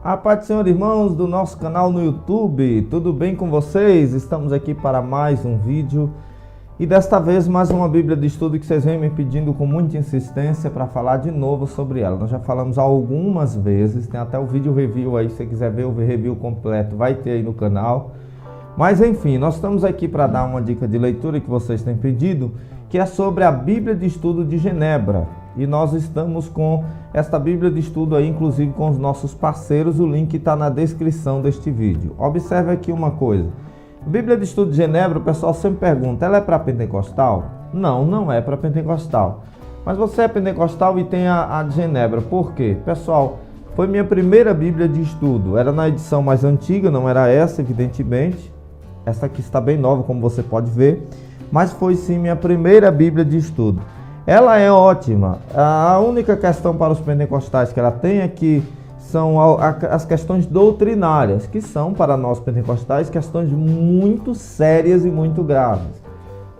A paz do Senhor, irmãos do nosso canal no YouTube, tudo bem com vocês? Estamos aqui para mais um vídeo e desta vez mais uma Bíblia de estudo que vocês vêm me pedindo com muita insistência para falar de novo sobre ela. Nós já falamos algumas vezes, tem até o vídeo review aí, se você quiser ver o review completo vai ter aí no canal. Mas enfim, nós estamos aqui para dar uma dica de leitura que vocês têm pedido, que é sobre a Bíblia de Estudo de Genebra. E nós estamos com esta Bíblia de estudo aí, inclusive com os nossos parceiros, o link está na descrição deste vídeo. Observe aqui uma coisa, a Bíblia de Estudo de Genebra, o pessoal sempre pergunta, ela é para pentecostal? Não, não é para pentecostal. Mas você é pentecostal e tem a de Genebra, por quê? Pessoal, foi minha primeira Bíblia de estudo, era na edição mais antiga, não era essa, evidentemente. Essa aqui está bem nova, como você pode ver, mas foi sim minha primeira Bíblia de estudo. Ela é ótima. A única questão para os pentecostais que ela tem aqui são as questões doutrinárias, que são para nós pentecostais questões muito sérias e muito graves.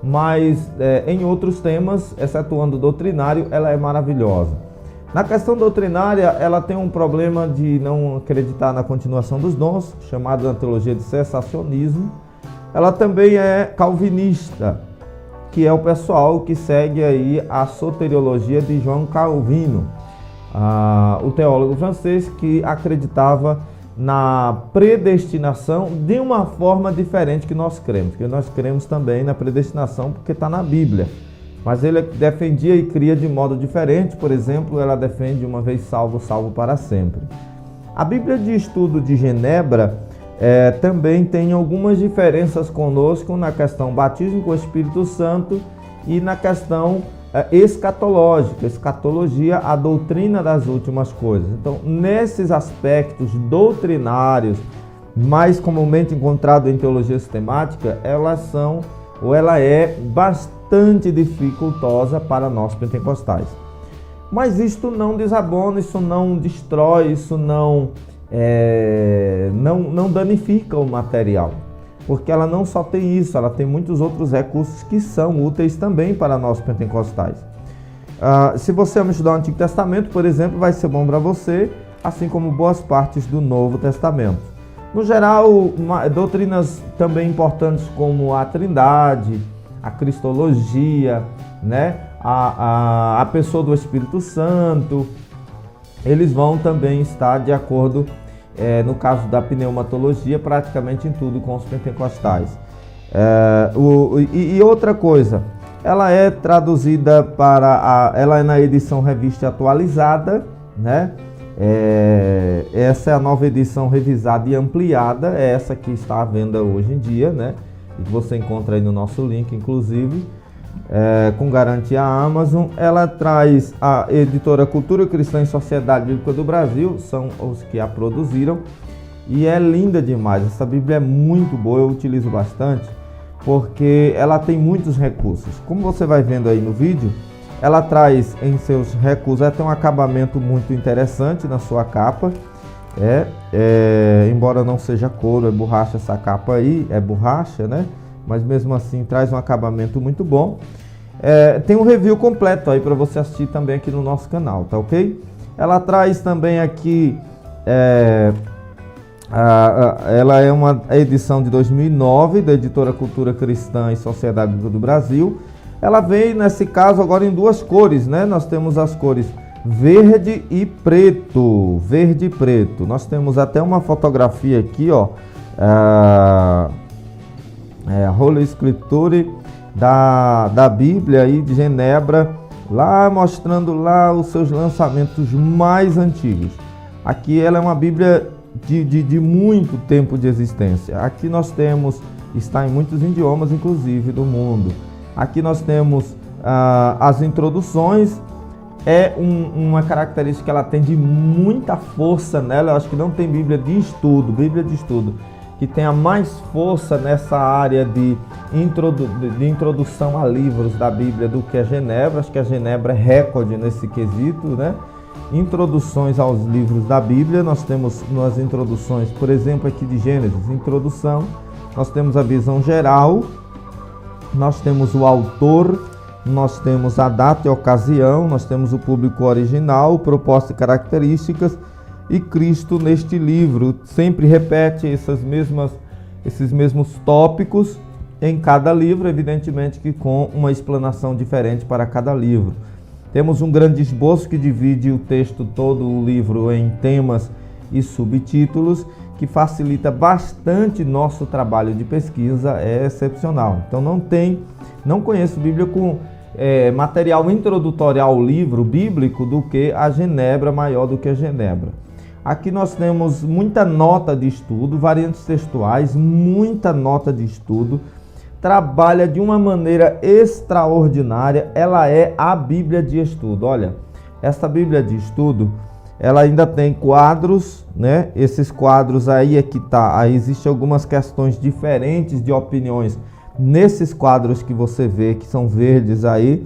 Mas em outros temas, excetuando o doutrinário, ela é maravilhosa. Na questão doutrinária, ela tem um problema de não acreditar na continuação dos dons, chamado na teologia de cessacionismo. Ela também é calvinista, que é o pessoal que segue aí a soteriologia de João Calvino, o teólogo francês que acreditava na predestinação de uma forma diferente que nós cremos, porque nós cremos também na predestinação porque está na Bíblia, mas ele defendia e cria de modo diferente. Por exemplo, ela defende uma vez salvo, salvo para sempre. A Bíblia de Estudo de Genebra também tem algumas diferenças conosco na questão batismo com o Espírito Santo e na questão escatológica, escatologia, a doutrina das últimas coisas. Então, nesses aspectos doutrinários, mais comumente encontrado em teologia sistemática, ela é bastante dificultosa para nós pentecostais. Mas isto não desabona, isso não destrói, isso não danifica o material, porque ela não só tem isso, ela tem muitos outros recursos que são úteis também para nós pentecostais. Se você estudar o Antigo Testamento, por exemplo, vai ser bom para você, assim como boas partes do Novo Testamento. No geral, doutrinas também importantes como a Trindade, a Cristologia, né? a pessoa do Espírito Santo, eles vão também estar de acordo, no caso da pneumatologia, praticamente em tudo com os pentecostais. E outra coisa, ela é traduzida ela é na edição revista atualizada, né? Essa é a nova edição revisada e ampliada, é essa que está à venda hoje em dia, né? E que você encontra aí no nosso link, inclusive. Com garantia à Amazon. Ela traz a editora Cultura Cristã e Sociedade Bíblica do Brasil, são os que a produziram, e é linda demais. Essa Bíblia é muito boa, eu utilizo bastante, porque ela tem muitos recursos. Como você vai vendo aí no vídeo, ela traz em seus recursos, ela tem um acabamento muito interessante na sua capa, embora não seja couro, é borracha essa capa aí, é borracha, né? Mas mesmo assim traz um acabamento muito bom. Tem um review completo aí para você assistir também aqui no nosso canal, tá ok? Ela traz também aqui, ela é uma edição de 2009 da editora Cultura Cristã e Sociedade Bíblica do Brasil. Ela vem nesse caso agora em duas cores, né? Nós temos as cores verde e preto, verde e preto. Nós temos até uma fotografia aqui, ó, Holy Scripture da Bíblia aí de Genebra, lá mostrando lá os seus lançamentos mais antigos. Aqui ela é uma Bíblia de muito tempo de existência. Aqui nós temos, está em muitos idiomas inclusive do mundo. Aqui nós temos as introduções, uma característica que ela tem de muita força nela. Eu acho que não tem Bíblia de estudo que tenha mais força nessa área de introdução a livros da Bíblia do que a Genebra. Acho que a Genebra é recorde nesse quesito, né? Introduções aos livros da Bíblia, nós temos nas introduções, por exemplo, aqui de Gênesis, introdução, nós temos a visão geral, nós temos o autor, nós temos a data e ocasião, nós temos o público original, propósito e características, E Cristo, neste livro, sempre repete esses mesmos tópicos em cada livro, evidentemente que com uma explanação diferente para cada livro. Temos um grande esboço que divide o texto todo, o livro, em temas e subtítulos, que facilita bastante nosso trabalho de pesquisa, é excepcional. Então não conheço Bíblia com material introdutório ao livro bíblico do que a Genebra, maior do que a Genebra. Aqui nós temos muita nota de estudo, variantes textuais, muita nota de estudo, trabalha de uma maneira extraordinária, ela é a Bíblia de estudo. Olha, essa Bíblia de estudo, ela ainda tem quadros, né? Esses quadros aí é que tá, aí existem algumas questões diferentes de opiniões nesses quadros que você vê, que são verdes aí.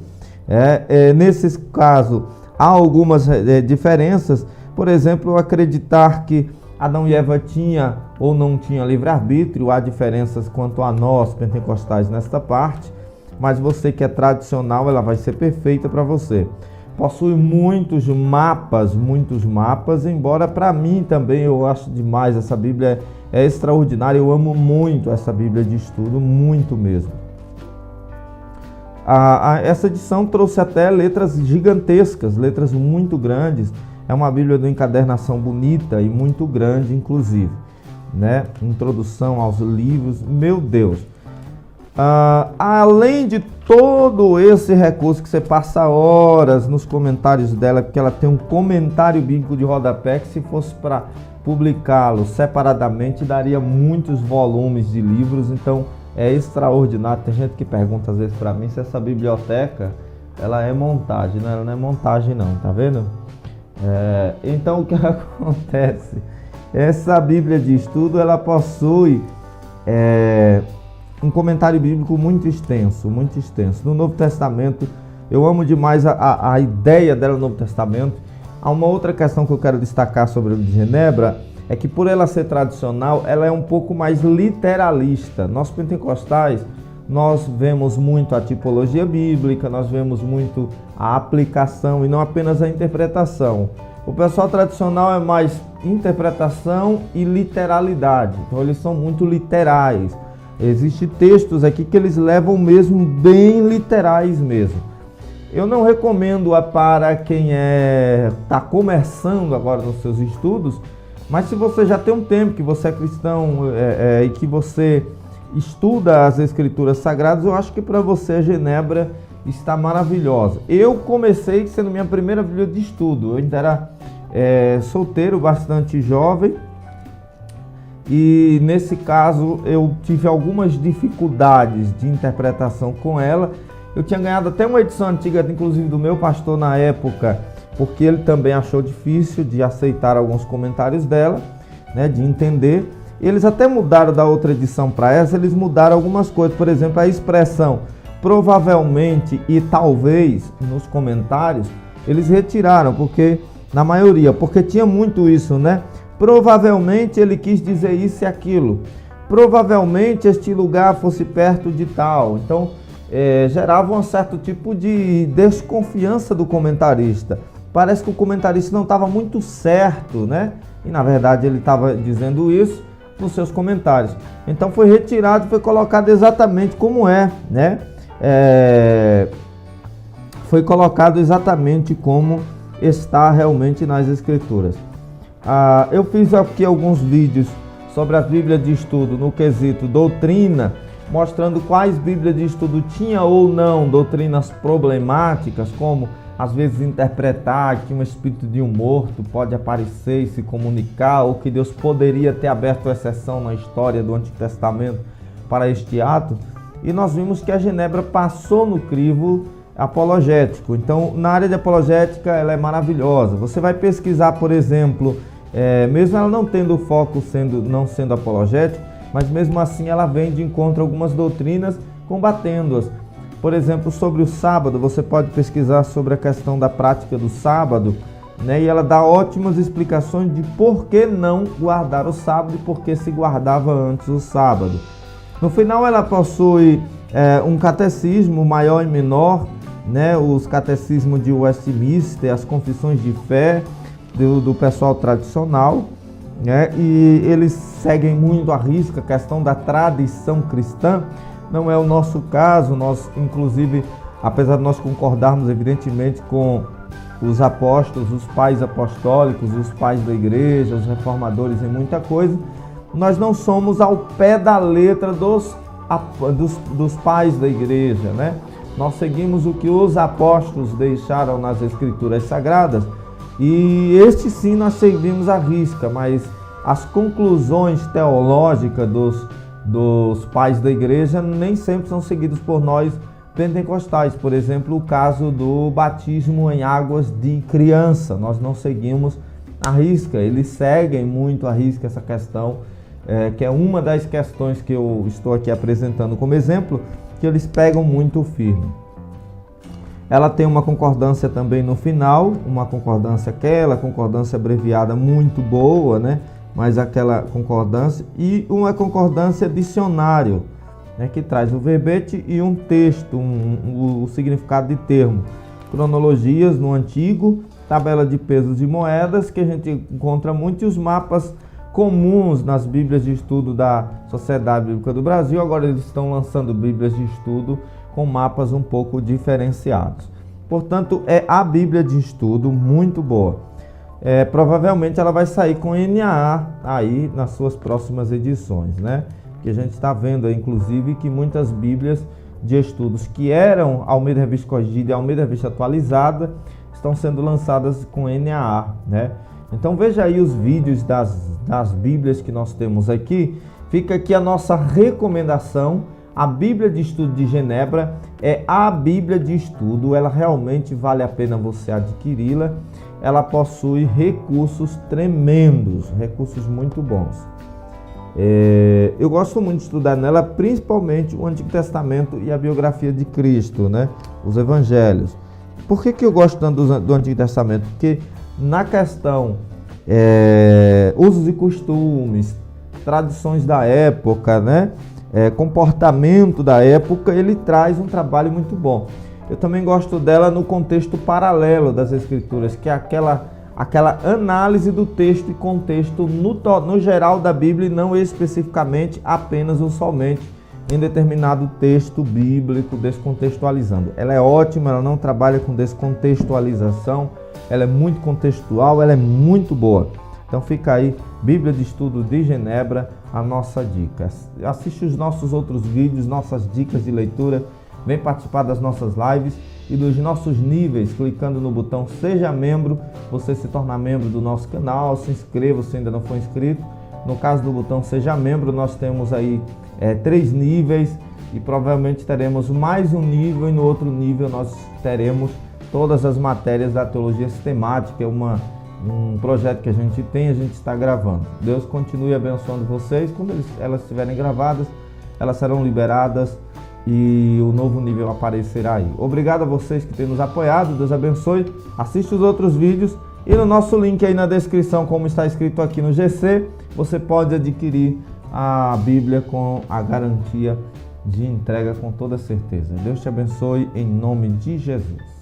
Nesses casos, há algumas diferenças. Por exemplo, acreditar que Adão e Eva tinha ou não tinha livre-arbítrio, há diferenças quanto a nós, pentecostais, nesta parte, mas você que é tradicional, ela vai ser perfeita para você. Possui muitos mapas, embora para mim também eu acho demais, essa Bíblia é extraordinária, eu amo muito essa Bíblia de estudo, muito mesmo. Essa edição trouxe até letras gigantescas, letras muito grandes. É uma Bíblia de encadernação bonita e muito grande, inclusive, né? Introdução aos livros, meu Deus. Além de todo esse recurso que você passa horas nos comentários dela, porque ela tem um comentário bíblico de rodapé que, se fosse para publicá-lo separadamente, daria muitos volumes de livros. Então é extraordinário. Tem gente que pergunta às vezes para mim se essa biblioteca ela é montagem. Não, ela não é montagem não, tá vendo? Então o que acontece? Essa Bíblia de estudo, ela possui um comentário bíblico muito extenso, muito extenso. No Novo Testamento, eu amo demais a ideia dela no Novo Testamento. Há uma outra questão que eu quero destacar sobre a de Genebra, é que por ela ser tradicional, ela é um pouco mais literalista. Nós pentecostais, nós vemos muito a tipologia bíblica, nós vemos muito a aplicação e não apenas a interpretação. O pessoal tradicional é mais interpretação e literalidade, então eles são muito literais. Existem textos aqui que eles levam mesmo bem literais mesmo. Eu não recomendo para quem está começando agora nos seus estudos, mas se você já tem um tempo que você é cristão e que você estuda as Escrituras Sagradas, eu acho que para você a Genebra está maravilhosa. Eu comecei sendo minha primeira Bíblia de estudo, eu ainda era solteiro, bastante jovem, e nesse caso eu tive algumas dificuldades de interpretação com ela. Eu tinha ganhado até uma edição antiga, inclusive do meu pastor na época, porque ele também achou difícil de aceitar alguns comentários dela, né, de entender. Eles até mudaram da outra edição para essa, eles mudaram algumas coisas, por exemplo, a expressão provavelmente e talvez nos comentários, eles retiraram, porque na maioria, porque tinha muito isso, né? Provavelmente ele quis dizer isso e aquilo. Provavelmente este lugar fosse perto de tal. Então, gerava um certo tipo de desconfiança do comentarista. Parece que o comentarista não estava muito certo, né? E na verdade ele estava dizendo isso nos seus comentários. Então foi retirado, foi colocado exatamente como né? Foi colocado exatamente como está realmente nas Escrituras. Eu fiz aqui alguns vídeos sobre as Bíblias de estudo no quesito doutrina, mostrando quais Bíblias de estudo tinha ou não doutrinas problemáticas, como às vezes interpretar que um espírito de um morto pode aparecer e se comunicar, ou que Deus poderia ter aberto exceção na história do Antigo Testamento para este ato. E nós vimos que a Genebra passou no crivo apologético. Então, na área de apologética, ela é maravilhosa. Você vai pesquisar, por exemplo, mesmo ela não tendo foco não sendo apologético, mas mesmo assim ela vem de encontro a algumas doutrinas, combatendo-as. Por exemplo, sobre o sábado, você pode pesquisar sobre a questão da prática do sábado, né? E ela dá ótimas explicações de por que não guardar o sábado e por que se guardava antes o sábado. No final, ela possui um catecismo maior e menor, né? Os catecismos de Westminster, as confissões de fé, do pessoal tradicional, né? E eles seguem muito à risca a questão da tradição cristã. Não é o nosso caso. Nós, inclusive, apesar de nós concordarmos evidentemente com os apóstolos, os pais apostólicos, os pais da igreja, os reformadores em muita coisa, nós não somos ao pé da letra dos pais da igreja, né? Nós seguimos o que os apóstolos deixaram nas escrituras sagradas, e este sim nós seguimos à risca, mas as conclusões teológicas dos pais da igreja nem sempre são seguidas por nós pentecostais. Por exemplo, o caso do batismo em águas de criança, nós não seguimos à risca. Eles seguem muito à risca essa questão, que é uma das questões que eu estou aqui apresentando como exemplo, que eles pegam muito firme. Ela tem uma concordância também no final, uma concordância abreviada muito boa, né? Mas aquela concordância, e uma concordância dicionário, né, que traz o verbete e um texto, o significado de termo. Cronologias no antigo, tabela de pesos e moedas, que a gente encontra muito, e os mapas comuns nas bíblias de estudo da Sociedade Bíblica do Brasil. Agora eles estão lançando bíblias de estudo com mapas um pouco diferenciados. Portanto, é a bíblia de estudo muito boa. Provavelmente ela vai sair com NAA aí nas suas próximas edições, né? Que a gente está vendo, inclusive, que muitas bíblias de estudos que eram Almeida Revista Corrigida e Almeida Revista Atualizada estão sendo lançadas com NAA, né? Então veja aí os vídeos das bíblias que nós temos aqui. Fica aqui a nossa recomendação. A Bíblia de Estudo de Genebra é a Bíblia de Estudo. Ela realmente vale a pena você adquiri-la. Ela possui recursos tremendos, recursos muito bons. Eu gosto muito de estudar nela, principalmente o Antigo Testamento e a biografia de Cristo, né? Os Evangelhos. Por que eu gosto tanto do Antigo Testamento? Porque na questão usos e costumes, tradições da época, né? Comportamento da época, ele traz um trabalho muito bom. Eu também gosto dela no contexto paralelo das Escrituras, que é aquela análise do texto e contexto no geral da Bíblia, e não especificamente apenas ou somente em determinado texto bíblico, descontextualizando. Ela é ótima, ela não trabalha com descontextualização, ela é muito contextual, ela é muito boa. Então fica aí, Bíblia de Estudo de Genebra, a nossa dica. Assiste os nossos outros vídeos, nossas dicas de leitura, vem participar das nossas lives e dos nossos níveis, clicando no botão Seja Membro, você se torna membro do nosso canal, se inscreva se ainda não for inscrito. No caso do botão Seja Membro, nós temos aí 3 níveis, e provavelmente teremos mais um nível, e no outro nível nós teremos todas as matérias da teologia sistemática. É um projeto que a gente está gravando. Deus continue abençoando vocês. Quando elas estiverem gravadas, elas serão liberadas e o novo nível aparecerá aí. Obrigado a vocês que têm nos apoiado, Deus abençoe. Assiste os outros vídeos, e no nosso link aí na descrição, como está escrito aqui no GC, você pode adquirir a Bíblia com a garantia de entrega com toda certeza. Deus te abençoe em nome de Jesus.